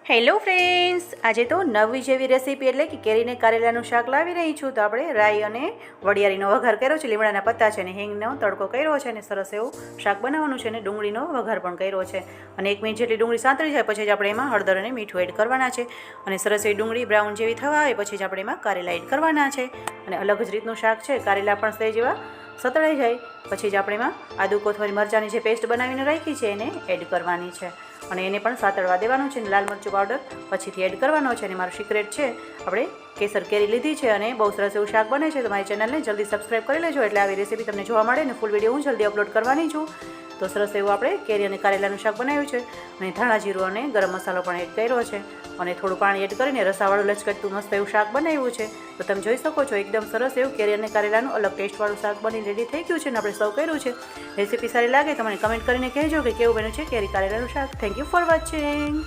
Hello friends, આજે તો નવી જેવી રેસીપી એટલે કે કેરીને કારેલાનું શાક લાવી રહી છું. તો આપણે રાઈ અને વડિયાળીનો વઘાર કર્યો છે, લીમડાના પત્તા છે અને હિંગનો તડકો કર્યો છે અને સરસ એવું શાક બનાવવાનું છે અને ડુંગળીનો વઘાર પણ કર્યો છે. અને 1 મિનિટ જેટલી ડુંગળી સાંતળી જાય પછી જ આપણે એમાં હળદર અને મીઠું એડ કરવાના છે અને સરસ એવી ડુંગળી બ્રાઉન જેવી થવા આવે પછી જ આપણે એમાં કારેલા એડ કરવાના છે. અને અલગ જ રીતનું શાક છે, કારેલા પણ સહેજ જેવા સતળાઈ જાય પછી જ આપણે એમાં આદુ કોથમરી મરચાંની જે પેસ્ટ બનાવીને રાખી છે એને એડ કરવાની છે અને એને પણ સાતળવા દેવાનું છે. અને લાલ મરચું પાવડર પછીથી એડ કરવાનો છે. અને મારું સિક્રેટ છે, આપણે કેસર કેરી લીધી છે અને બહુ સરસ એવું શાક બને છે. તો મારી ચેનલને જલ્દી સબસ્ક્રાઈબ કરી લેજો એટલે આવી રેસીપી તમને જોવા મળે અને ફૂલ વિડીયો હું જલ્દી અપલોડ કરવાની છું. તો સરસ એવું આપણે કેરી અને કારેલાનું શાક બનાવ્યું છે અને ધાણા જીરું અને ગરમ મસાલો પણ એડ કર્યો છે અને થોડું પાણી એડ કરીને રસાવાળું લચકટતું મસ્ત એવું શાક બનાવ્યું છે. તો તમે જોઈ શકો છો એકદમ સરસ એવું કેરી અને કારેલાનું અલગ ટેસ્ટવાળું શાક બની રેડી થઈ ગયું છે અને આપણે સર્વ કર્યું છે. રેસીપી સારી લાગે તો મને કમેન્ટ કરીને કહેજો કે કેવું બન્યું છે કેરી કારેલાનું શાક. Thank you for watching.